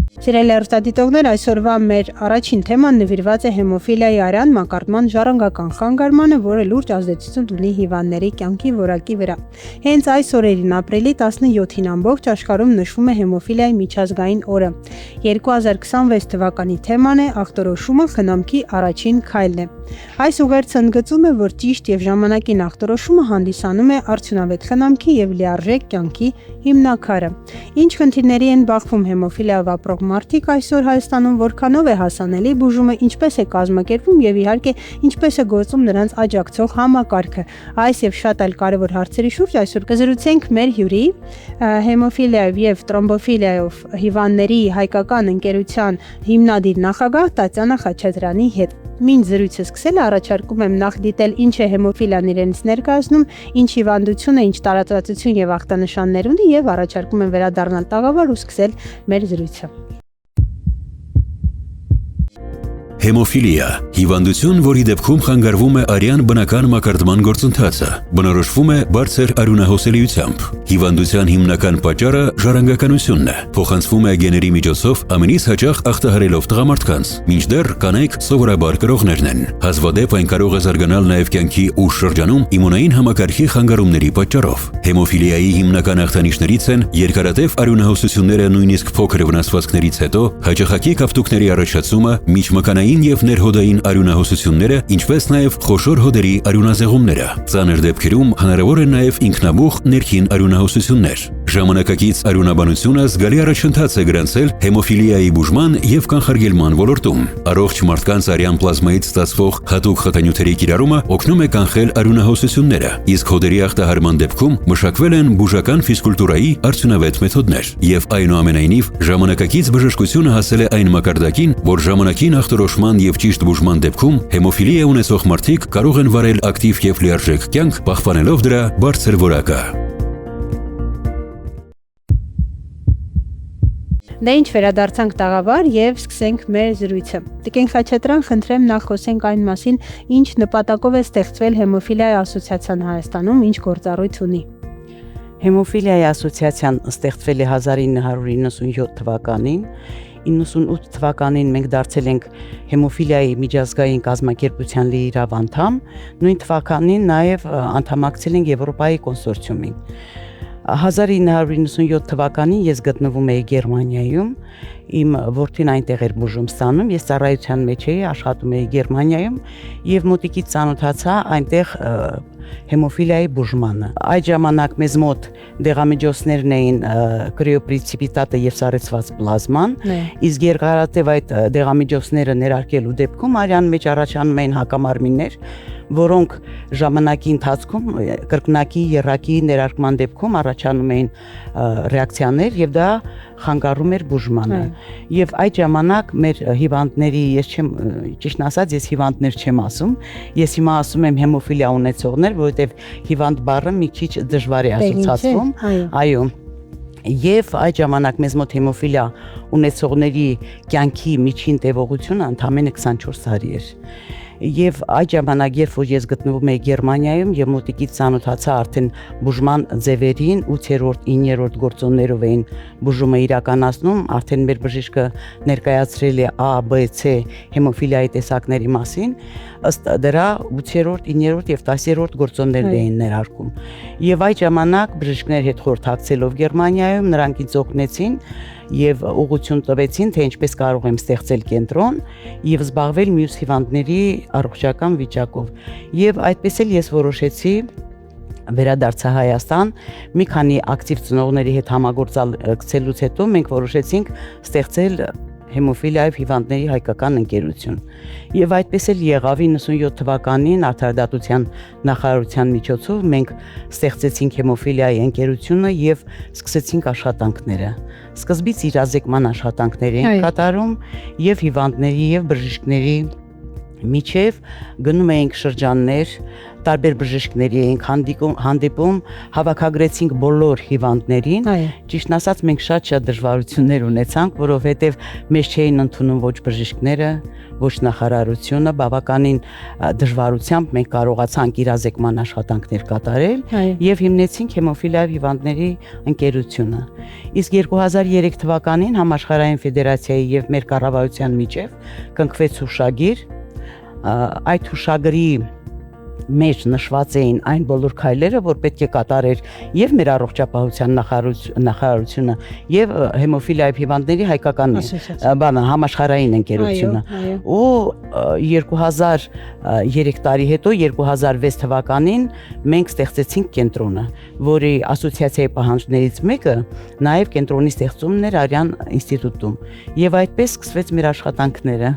Սիրելի հեռուստադիտողներ, այսօրվա մեր առաջին թեման նվիրված է հեմոֆիլիայի արյան մակարդման ժառանգական խանգարմանը, որը լուրջ ազդեցություն ունի հիվանդների կյանքի որակի վրա։ Հենց այս օրերին ապրիլի 17-ին ամբողջ աշխարհում նշվում է հեմոֆիլիայի միջազգային օրը։ 2026 թվականի թեման է ախտորոշումը խնամքի առաջին քայլն է։ Այս ուղերձը ընդգծում է, որ ճիշտ եւ ժամանակին ախտորոշումը հանդիսանում է արդյունավետ խնամքի եւ լիարժեք կյանքի հիմնաքարը։ Ինչ խնդիրների են բախվում հեմոֆիլիայով ապրող մարդիկ այսօր Հայաստանում, որքանով է հասանելի բուժումը, ինչպես է կազմակերպվում եւ իհարկե ինչպես է գործում նրանց աջակցող համակարգը։ Այս եւ շատ այլ կարեւոր հարցերի շուրջ այսօր կզրուցենք մեր հյուրի հեմոֆիլիայով եւ տրոմբոֆիլիայով հիվանդների հայկական ընկերության հիմնադիր նախագահ Տատյանա Խաչատրյանի հետ։ Մինչ զրույցը սկսելը առաջարկում եմ նախ դիտել ինչ է հեմոֆիլիան իրենից ներկայացնում, ինչ հիվանդություն է, ինչ տարածվածություն եւ ախտանշաններ ունի եւ առաջարկում եմ վերադառնալ տաղավար ու սկսել մեր զրույցը։ Հեմոֆիլիա հիվանդություն, որի դեպքում խանգարվում է արյան բնական մակարդման գործընթացը, բնորոշվում է բարձր արյունահոսելիությամբ։ Հիվանդության հիմնական պատճառը ժառանգականությունն է, փոխանցվում է գեների միջոցով ամենից հաճախ ախտահարելով տղամարդկանց, մինչդեռ կանայք սովորաբար կրողներն են։ Հազվադեպ այն կարող է զարգանալ նաև կյանքի ուշ շրջանում իմունային համակարգի խանգարումների պատճառով։ Հեմոֆիլիայի հիմնական ախտանիշներից են երկարատև արյունահոսությունները, նույնիսկ փոքր վնասվածքներից հետո, հաճախակի կապտուկների առաջացումը, միջմկանային եւ ներհոդային արյունահոսությունները, ինչպես նաև խոշոր հոդերի արյունազեղումները։ Ծանր դեպքերում հնարավոր են նաև ինքնաբուխ ներքին արյունահոսություններ։ Ժամանակակից արյունաբանությունը զգալի առաջընթաց է գրանցել հեմոֆիլիայի բուժման եւ կանխարգելման ոլորտում։ Առողջ մարդկանց արյան պլազմայից ստացվող հատուկ խտանյութերի կիրառումը օգնում է կանխել արյունահոսությունները, իսկ հոդերի ախտահարման դեպքում մշակվել են բուժական ֆիզկուլտուրայի արդյունավետ մեթոդներ։ Եվ այնուամենայնիվ, ժամանակակից բժշկությունը հասել է այն մակարդակին, որ ժամանակին ախտորոշման եւ ճիշտ բուժման դեպքում հեմոֆիլիա ունեցող մարդիկ կարող են վարել ակտիվ եւ լիարժեք կյանք, պահպանելով դրա բարձր որակը։ Դե ինչ վերադարձանք տաղավար եւ սկսենք մեր զրույցը։ Տիկին Խաչատրյան, խնդրեմ նախ խոսենք այն մասին, ինչ նպատակով է ստեղծվել հեմոֆիլիայի ասոցիացիան Հայաստանում, ինչ գործառույթ ունի։ Հեմոֆիլիայի ասոցիացիան ստեղծվել է 1997 թվականին։ 98 թվականին մենք դարձել ենք հեմոֆիլիայի միջազգային կազմակերպության լիիրավ անդամ, նույն թվականին նաև անդամակցել ենք Եվրոպայի կոնսորցիումին։ 1997 թվականին ես գտնվում էի Գերմանիայում, իմ որդին այնտեղ էր բուժում ստանում, ես ծառայության մեջ էի, աշխատում էի Գերմանիայում եւ մոտիկից ծանոթացա այնտեղ հեմոֆիլիայի բուժմանը։ Այդ ժամանակ մեզ մոտ դեղամիջոցներն էին կրիոպրեցիպիտատը եւ սառեցված պլազման, իսկ երկարատև այդ դեղամիջոցները ներարկելու դեպքում արյան մեջ առաջանում էին հակամարմիններ, որոնք ժամանակի ընթացքում կրկնակի եռակի ներարկման դեպքում առաջանում էին ռեակցիաներ եւ դա խանգարում էր բուժմանը։ Եվ այդ ժամանակ մեր հիվանդների, ճիշտն ասած, ես հիվանդներ չեմ ասում, ես հիմա ասում եմ հեմոֆիլիա ունեցողներ, որովհետեւ հիվանդ բառը մի քիչ դժվար է ասոցացվում։ Այո։ Եվ այդ ժամանակ մեզ մոտ հեմոֆիլիա ունեցողների կյանքի միջին տևողությունը ընդամենը 24 տարի էր։ Եվ այդ ժամանակ, երբ որ ես գտնվում էի Գերմանիայում եւ մոտիկից ծանոթացա արդեն բուժման ձևերին, 8-րդ, 9-րդ գործոններով էին բուժումը իրականացնում, արդեն մեր բժիշկը ներկայացրել է A, B, C հեմոֆիլիայի տեսակների մասին, ըստ դրա 8-րդ, 9-րդ եւ 10-րդ գործոններն էին ներարկում։ Եվ այդ ժամանակ բժիշկների հետ խորհրդակցելով Գերմանիայում նրանք ինձ օգնեցին եւ ուղղություն տվեցին, թե ինչպես կարող եմ ստեղծել կենտրոն եւ զբաղվել մյուս հիվանդների առողջական վիճակով։ Եվ այդպես էլ ես որոշեցի վերադարձա Հայաստան, մի քանի ակտիվ ծնողների հետ համագործակցելուց հետո մենք որոշեցինք ստեղծել հեմոֆիլիայով հիվանդների հայկական ընկերություն։ Եվ այդպես էլ եղավ 97 թվականին արդարադատության նախարարության միջոցով մենք ստեղծեցինք հեմոֆիլիայի ընկերությունը եւ սկսեցինք աշխատանքները։ Սկզբից իրազեկման աշխատանքներ ենք կատարում եւ հիվանդների եւ բժիշկների միջև գնում էինք շրջաններ, տարբեր բժիշկների էինք հանդիպում, հավաքագրեցինք բոլոր հիվանդներին, ճիշտն ասած մենք շատ դժվարություններ ունեցանք, որովհետև մեզ չէին ընդունում ոչ բժիշկները, ոչ նախարարությունը, բավականին դժվարությամբ մենք կարողացանք իրազեկման աշխատանքներ կատարել եւ հիմնեցինք հեմոֆիլիայով հիվանդների ընկերությունը։ Իսկ 2003 թվականին Համաշխարհային ֆեդերացիայի եւ մեր կառավարության միջև կնքվեց հուշագիր, այդ հուշագրի մեջ նշված էին այն բոլոր քայլերը, որ պետք է կատարեր եւ մեր առողջապահության նախարարությունը եւ հեմոֆիլիայով հիվանդների հայկական համաշխարհային ընկերությունը։ Ու 2003 տարի հետո 2006 թվականին մենք ստեղծեցինք կենտրոնը, որի ասոցիացիայի պահանջներից մեկը նաեւ կենտրոնի ստեղծումն էր Արյան ինստիտուտում։ Եվ այդպես սկսվեց մեր աշխատանքները։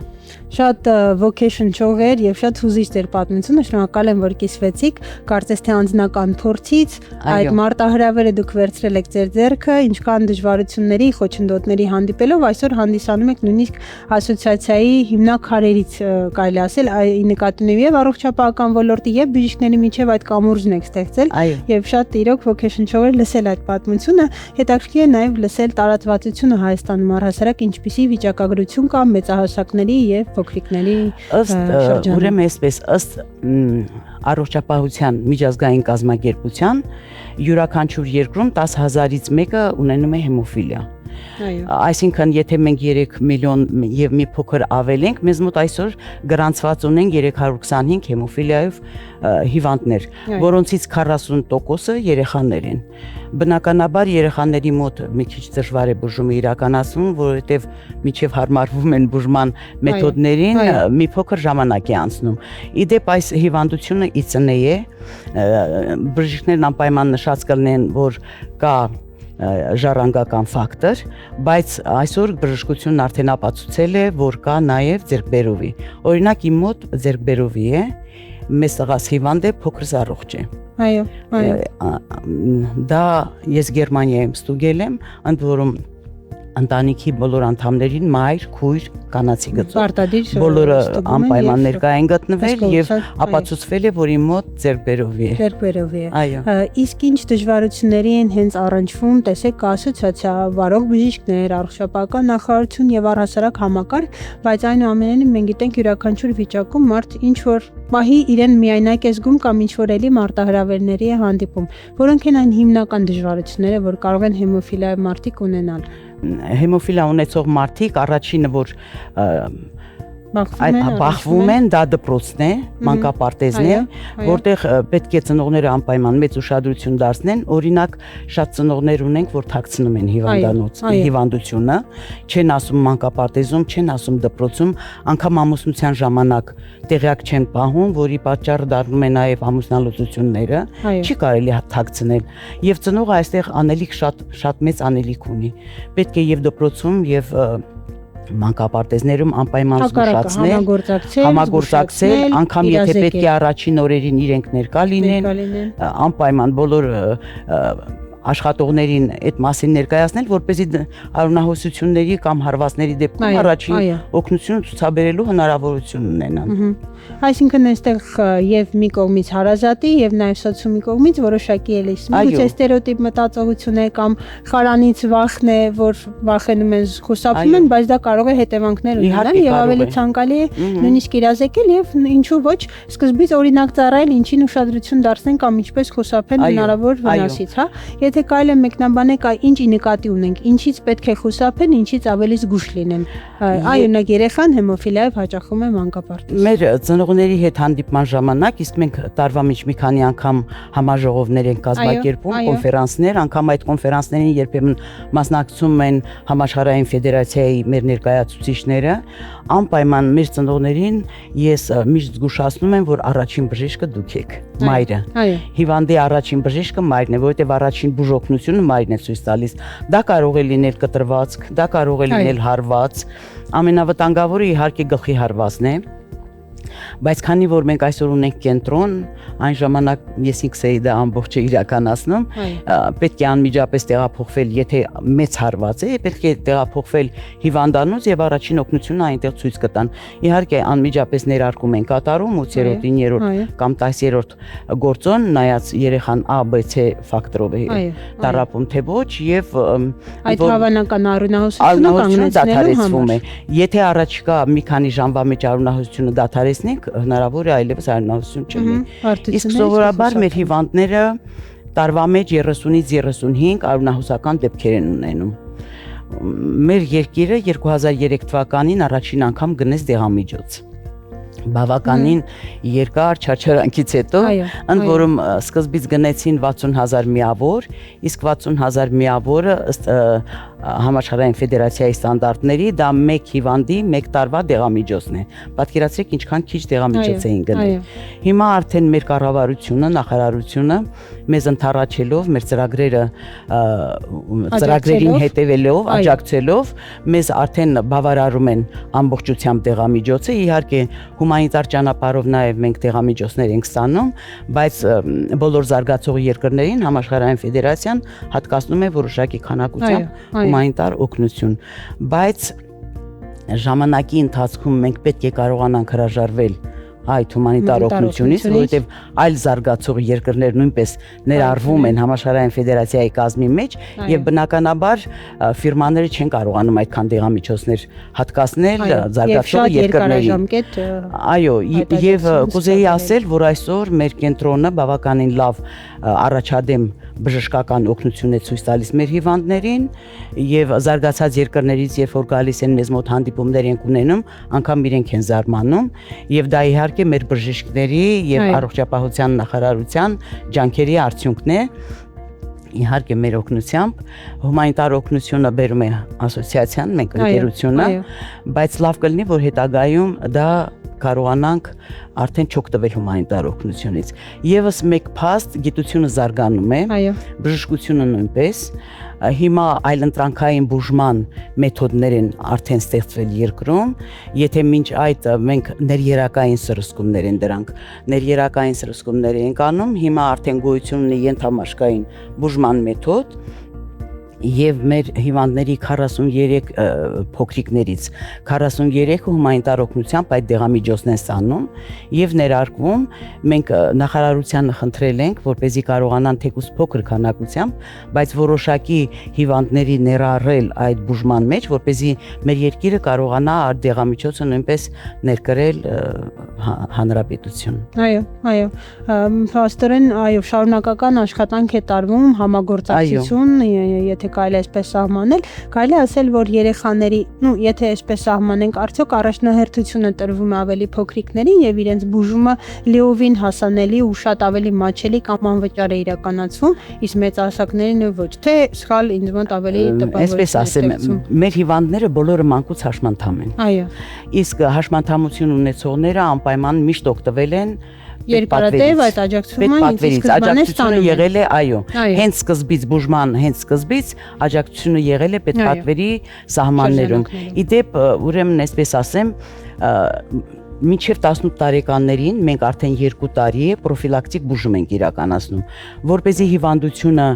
Շատ vocation-չող էր եւ շատ հուզիչ էր պատմությունը, շնորհակալ եմ, որ կիսվեցիք, կարծես թե անձնական փորձից, այդ մարտահրավերը դուք վերցրել եք ձեր ձեռքը, ինչքան դժվարությունների, խոչընդոտների հանդիպելով, այսօր հանդիսանում եք նույնիսկ ասոցիացիայի հիմնաքարերից կարելի ասել, ի նկատի ունի եւ առողջապահական ոլորտի եւ բժիշկների միջև այդ կամուրջն եք ստեղծել եւ շատ իրոք vocation-չող էր լսել այդ պատմությունը, հետաքրքիր է նաեւ լսել տարածվածությունը Հայաստանում առհասարակ ինչպիսի վիճակագրություն կա մեծահասակների եւ փոքրիկների շրջանում։ Ուրեմն այսպես ըստ առողջապահության միջազգային կազմակերպության յուրաքանչյուր երկրում 10,000-ից մեկը ունենում է հեմոֆիլիա։ Այսինքն եթե մենք 3 միլիոն եւ մի փոքր ավել ենք, մեզ մոտ այսօր գրանցված ունենք 325 հեմոֆիլիայով հիվանդներ, որոնցից 40%-ը երեխաներ են։ Բնականաբար երեխաների մոտ մի քիչ դժվար է բուժումը իրականացվում, որովհետև միջև հարմարվում են բուժման մեթոդներին, մի փոքր ժամանակ է անցնում։ Իդեպ այս հիվանդությունը իծնե է, բժիշկներն անպայման նշած կլինեն, որ կա ժառանգական ֆակտոր, բայց այսօր բժշկությունն արդեն ապացուցել է, որ կա նաև ձեռքբերովի։ Օրինակ իմ մոտ ձեռքբերովի է, մեծ տղաս հիվանդ է, փոքրս առողջ է։ Դա ես Գերմանիայում ստուգել եմ, ընդ որում ընտանիքի բոլոր անդամներին մայր, քույր, կանացի գծով բոլորը անպայման ներկա են գտնվել եւ ապացուցվել է, որ իմ մոտ ձեռքբերովի է։ Ձեռքբերովի է։ Իսկ ինչ դժվարությունների են հենց առնչվում, տեսեք, կա ասոցիացիա, վարող բժիշկներ, առողջապահական նախարարություն եւ առհասարակ համակարգ, բայց այնուամենայնիվ մենք գիտենք յուրաքանչյուր վիճակում մարդ ինչ որ պահի իրեն միայնակ է զգում կամ ինչ որ էլի մարտահրավերների է հանդիպում, որոնք են այն հիմնական դժվարությունները, որ կարող են հեմոֆիլիայով մարդիկ ունենալ։ Հեմոֆիլիա ունեցող մարդիկ առաջինը որ բախվում են, դա դպրոցն է, մանկապարտեզն է, որտեղ պետք է ծնողները անպայման մեծ ուշադրություն դարձնեն, օրինակ շատ ծնողներ ունենք, որ թաքցնում են հիվանդությունը, չեն ասում մանկապարտեզում, չեն ասում դպրոցում, անգամ ամուսնության ժամանակ տեղյակ չեն պահում, որի պատճառը դառնում է նաև ամուսնալուծությունները, չի կարելի թաքցնել, եւ ծնողը այստեղ անելիք շատ մեծ անելիք ունի, պետք է եւ դպրոցում եւ մանկապարտեզներում անպայման զգուշացնել, համագործակցել, անգամ եթե պետք է առաջին օրերին իրենք ներկա լինեն, անպայման բոլոր աշխատողներին այդ մասին ներկայացնել, որպեսզի արունահոսությունների կամ հարվածների դեպքում առաջին օգնությունը ցուցաբերելու հնարավորություն ունենան։ Այսինքն այստեղ եւ մի կողմից հարազատի եւ նաեւ սոցիումի կողմից որոշակի էլիսմը ստերեոտիպ մտածողություն է կամ խարանից վախն է, որ վախենում են, խուսափում են, բայց դա կարող է հետևանքներ ունենալ եւ ավելի ցանկալի է նույնիսկ իրազեկել եւ ինչու ոչ սկզբից օրինակ ծառայել, ինչին ուշադրություն դարձնեն կամ ինչպես խուսափեն հնարավոր վնասից, հա։ Եթե կարելի է մեկնաբանեք, ինչի նկատի ունենք, ինչից պետք է խուսափեն, ինչից ավելի զգուշ լինեն։ Օրինակ երեխան հեմոֆիլիայով հաճախում է մանկապարտեզ։ Մեր ծնողների հետ հանդիպման ժամանակ իսկ մենք տարվա մեջ մի քանի անգամ համաժողովներ ենք կազմակերպում, կոնֆերանսներ, անգամ այդ կոնֆերանսներին երբեմն մասնակցում են Համաշխարհային ֆեդերացիայի մեր ներկայացուցիչները, անպայման մեր ծնողներին ես միշտ զգուշացնում եմ, որ առաջին բժիշկը դուք եք, մայրը։ Հիվանդի առաջին բժիշկը մայրն է, որովհետև առաջին բուժօգնությունը մայրն է ցույց տալիս։ Դա կարող է լինել կտրվածք, դա կարող է լինել հարված, ամենավտանգավորը իհարկե գլխի հարվածն է։ Բայց քանի որ մենք այսօր ունենք կենտրոն, այն ժամանակ ես ինքս էի դա ամբողջը իրականացնում, պետք է անմիջապես տեղափոխվել, եթե մեծ հարված է, պետք է տեղափոխվել հիվանդանոց եւ առաջին օգնությունը այնտեղ ցույց կտան։ Իհարկե անմիջապես ներարկում են կատարում 8-րդ, 9-րդ կամ 10-րդ գործոն, նայած երեխան A, B, C ֆակտորով է տառապում թե ոչ եւ այդ հավանական արյունահոսությունը կանգնեցնելու համար։ Եթե առաջիկա մի քանի ժամվա մեջ արյունահոսությունը դադարեցնենք, հնարավոր է այլևս արյունահոսություն չլինի։ Իսկ սովորաբար մեր հիվանդները տարվա մեջ 30-ից 35 արյունահոսական դեպքեր են ունենում։ Մեր երկիրը 2003 թվականին առաջին անգամ գնեց դեղամիջոց։ Բավականին երկար չարչարանքից հետո, ընդ որում սկզբից գնեցին 60,000 միավոր, իսկ 60,000 միավորը ըստ համաշխարհային ֆեդերացիայի ստանդարտների դա 1 հիվանդի 1 տարվա դեղամիջոցն է։ Պատկերացրեք ինչքան քիչ դեղամիջոց էին գնել։ Հիմա արդեն մեր կառավարությունը, նախարարությունը մեզ ընդառաջելով, մեր ծրագրերին հետևելով, աջակցելով, մեզ արդեն բավարարում են ամբողջությամբ դեղամիջոցը։ Իհարկե հումանիտար ճանապարհով նաև մենք դեղամիջոցներ ենք ստանում, բայց բոլոր զարգացող երկրներին համաշխարհային ֆեդերացիան հատկացնում է որոշակի քանակությամբ հումանիտար օգնություն, բայց ժամանակի ընթացքում մենք պետք է կարողանանք հրաժարվել այդ հումանիտար օգնությունից, որովհետև այլ զարգացող երկրներ նույնպես ներառվում են համաշխարհային ֆեդերացիայի կազմի մեջ եւ բնականաբար ֆիրմաները չեն կարողանում այդքան դեղամիջոցներ հատկացնել զարգացող երկրներին։ Այո, եւ կուզեի ասել, որ այսօր մեր կենտրոնը բավականին լավ առաջադեմ բժշկական օգնություն է ցույց տալիս մեր հիվանդներին եւ զարգացած երկրներից երբ որ գալիս են մեզ մոտ հանդիպումներ ենք ունենում, անգամ իրենք են զարմանում եւ դա իհարկե մեր բժիշկների եւ առողջապահության նախարարության ջանքերի արդյունքն է։ Իհարկե մեր օգնությամբ հումանիտար օգնությունը բերում է ասոցիացիան, մենք ընկերությունը, բայց լավ կլինի, որ հետագայում դա կարողանանք արդեն չօգտվել հումանիտար օգնությունից։ Եվս մեկ փաստ գիտությունը զարգանում է, բժշկությունը նույնպես։ Հիմա այլընտրանքային բուժման մեթոդներ են արդեն ստեղծվել երկրում, եթե մինչ այդ մենք ներերակային սրսկումներ են դրանք, ներերակային սրսկումներ են անում, հիմա արդեն գոյություն ունի ենթամաշկային բուժման մեթոդ, եւ մեր հիվանդների 43 փոքրիկներից 43-ը հումանիտար օգնությամբ այդ դեղամիջոցն են ստանում եւ ներարկվում։ Մենք նախարարությանը խնդրել ենք, որպեսզի կարողանան թեկուզ փոքր քանակությամբ, բայց որոշակի հիվանդների ներառել այդ բուժման մեջ, որպեսզի մեր երկիրը կարողանա այդ դեղամիջոցը նույնպես ներկրել հանրապետություն։ Այո, փաստորեն, այո, շարունակական աշխատանք է տարվում, համագործակցություն, եթե կարելի է այսպես սահմանել, կարելի է ասել, որ երեխաների, եթե այսպես սահմանենք, արդյոք առաջնահերթությունը տրվում է ավելի փոքրիկներին եւ իրենց բուժումը լիովին հասանելի ու շատ ավելի մատչելի կամ անվճար է իրականացվում, իսկ մեծահասակներին ոչ, թե սխալ ինձ մոտ ավելի տպավորիչ է։ Այսպես ասեմ, մեր հիվանդները բոլորը մանկուց հաշմանդամ են։ Այո։ Իսկ հաշմանդամություն ունեցողները անպայման միշտ օգտվել են երկարատև այդ աջակցությունը եղել է, այո, հենց սկզբից բուժման, հենց սկզբից աջակցությունը եղել է պետպատվերի սահմաններում։ Իդեպ, ուրեմն այսպես ասեմ, մինչև 18 տարեկաններին մենք արդեն 2 տարի է պրոֆիլակտիկ բուժում ենք իրականացնում, որպեսզի հիվանդությունը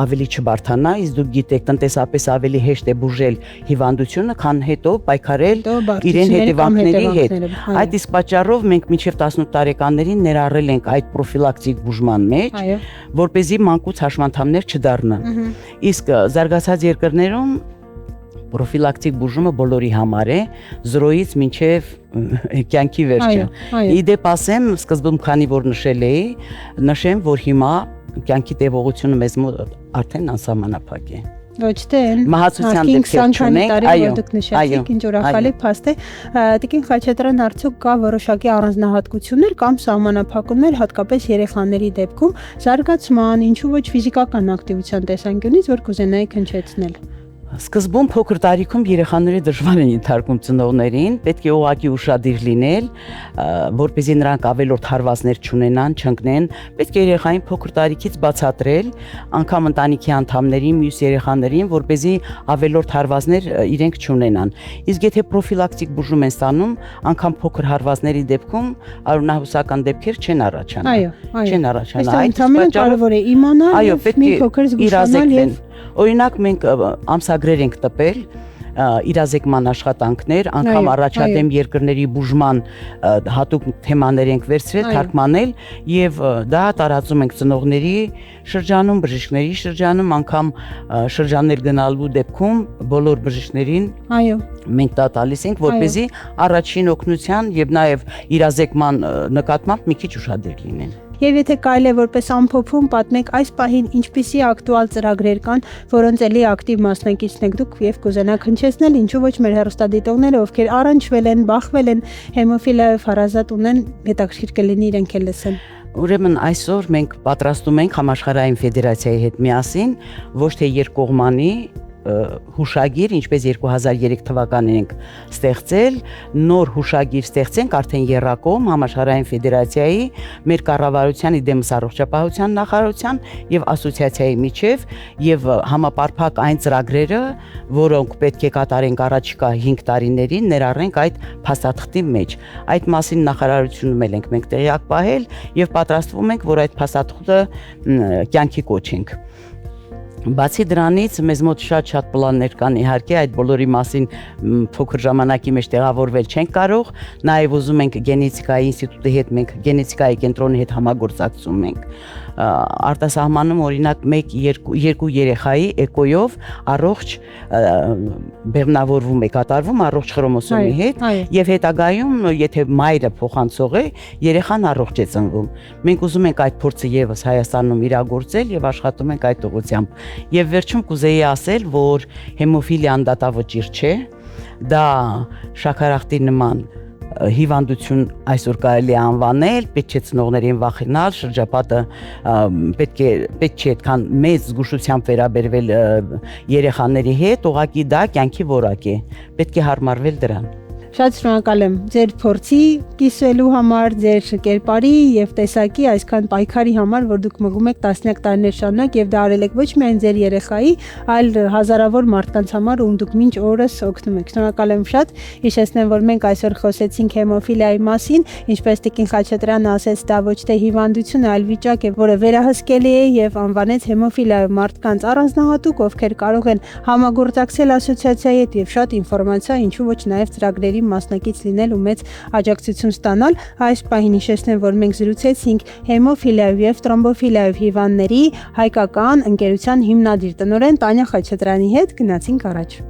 ավելի չբարթանա, իսկ դուք գիտեք, տնտեսապես ավելի հեշտ է բուժել հիվանդությունը, քան հետո պայքարել իրեն հետևանքների հետ։ Այդ իսկ պատճառով մենք մինչև 18 տարեկաններին ներառել ենք այդ պրոֆիլակտիկ բուժման մեջ, որպեսզի մանկուց հաշմանդամներ չդառնան։ Իսկ զարգացած երկրներում պրոֆիլակտիկ բուժումը բոլորի համար է, 0-ից մինչև կյանքի վերջը։ Իդեպ ասեմ, սկզբում քանի որ նշեմ, որ հիմա կյանքի տևողությունը մեզ մոտ արդեն անսահմանափակ է։ Ոչ թե մահացության դեպքեր չունենք, այո, դուք նշեցիք, ինչ ուրախալի փաստ է։ Տիկին Խաչատրյան, արդյոք կա որոշակի առանձնահատկություններ կամ սահմանափակումներ, հատկապես երեխաների դեպքում զարգացման, ինչու ոչ ֆիզիկական ակտիվության տեսանկյունից, որ կուզենայի հնչեցնել։ Սկզբում փոքր տարիքում երեխաները դժվար են ենթարկում ծնողներին, պետք է ուղղակի ուշադիր լինել, որպեսզի նրանք ավելորդ հարվածներ չունենան, չընկնեն, պետք է երեխային փոքր տարիքից բացատրել, անգամ ընտանիքի անդամներին, մյուս երեխաներին, որպեսզի ավելորդ հարվածներ իրենք չունենան։ Իսկ եթե պրոֆիլակտիկ բուժում են ստանում, անգամ փոքր հարվածների դեպքում արյունահոսական դեպքեր չեն առաջանա։ Չեն առաջանա։ Այդ կարևոր է իմանալ եւ մի փոքր զգուշանալ եւ օրինակ մենք ամսագրեր ենք տպել իրազեկման աշխատանքներ, անգամ առաջադեմ երկրների բուժման հատուկ թեմաներ ենք վերցրել, թարգմանել եւ դա տարածում ենք ծնողների շրջանում, բժիշկների շրջանում, անգամ շրջաններ գնալու դեպքում բոլոր բժիշկներին մենք դա տալիս ենք, որպեսզի առաջին օգնության եւ նաեւ իրազեկման նկատմամբ մի քիչ ուշադիր լինեն։ Եվ եթե կարելի է որպես ամփոփում պատմեք այս պահին ինչպիսի ակտուալ ծրագրեր կան, որոնց էլի ակտիվ մասնակիցն եք դուք եւ կուզենաք հնչեցնել, ինչու ոչ մեր հեռուստադիտողները, ովքեր առնչվել են, բախվել են հեմոֆիլիայով հարազատ ունեն, հետաքրքիր կլինի իրենք էլ լսեն։ Ուրեմն այսօր մենք պատրաստում ենք Համաշխարհային ֆեդերացիայի հետ միասին ոչ թե երկկողմանի հուշագիր, ինչպես 2003 թվականին ենք ստեղծել, նոր հուշագիր ստեղծենք արդեն եռակողմ Համաշխարհային ֆեդերացիայի, մեր կառավարության իդեմս առողջապահության նախարարության եւ ասոցիացիայի միջև եւ համապարփակ այն ծրագրերը, որոնք պետք է կատարենք առաջիկա 5 տարիներին, ներառենք այդ փաստաթղթի մեջ։ Այդ մասին նախարարությունում ենք մենք տեղյակ պահել եւ պատրաստվում ենք, որ այդ փաստաթղթը կյանքի կոչենք։ Բացի դրանից մեզ մոտ շատ պլաններ կան, իհարկե այդ բոլորի մասին փոքր ժամանակի մեջ տեղավորվել չենք կարող, նաև ուզում ենք գենետիկայի ինստիտուտի հետ, մենք գենետիկայի կենտրոնի հետ համագործակցում ենք, արտասահմանում օրինակ 1-2 երեխայի էկոյով առողջ բեղմնավորվում է կատարվում առողջ խրոմոսոմի հետ եւ հետագայում եթե մայրը փոխանցող է, երեխան առողջ է ծնվում։ Մենք ուզում ենք այդ փորձը եւս Հայաստանում իրագործել եւ աշխատում ենք այդ ուղղությամբ։ Եվ վերջում կուզեի ասել, որ հեմոֆիլիան դատավճիռ չէ, դա շաքարախտի նման հիվանդություն այսօր կարելի է անվանել, պետք չէ ծնողներին վախենալ, շրջապատը պետք չէ այդքան մեծ զգուշությամբ վերաբերվել երեխաների հետ, ուղղակի դա կյանքի որակ է, պետք է հարմարվել դրան։ Շատ շնորհակալ եմ ձեր փորձի կիսվելու համար, ձեր կերպարի եւ տեսակի այսքան պայքարի համար, որ դուք մղում եք տասնյակ տարիներ շարունակ եւ դա արել եք ոչ միայն ձեր երեխայի, այլ հազարավոր մարդկանց համար, ում դուք մինչ օրս օգնում եք։ Շնորհակալ եմ շատ։ Հիշեցնեմ, որ մենք այսօր խոսեցինք հեմոֆիլիայի մասին, ինչպես Տիկին Խաչատրյանը ասեց, դա ոչ թե հիվանդություն է, այլ վիճակ է, որը վերահսկելի է եւ անվանեց հեմոֆիլիայով մարդկանց առանձնահատուկ, ովքեր կարող են համագործակցել ասոցիացիայի հետ եւ շատ ինֆորմացիա, ինչու ոչ նաեւ ծրագրերի մասնակից լինել ու մեծ աջակցություն ստանալ։ Այս պահին հիշեցնեմ, որ մենք զրուցեցինք հեմոֆիլիայով եւ տրոմբոֆիլիայով հիվանդների հայկական ընկերության հիմնադիր տնօրեն Տանյա Խաչատրյանի հետ, գնացինք առաջ։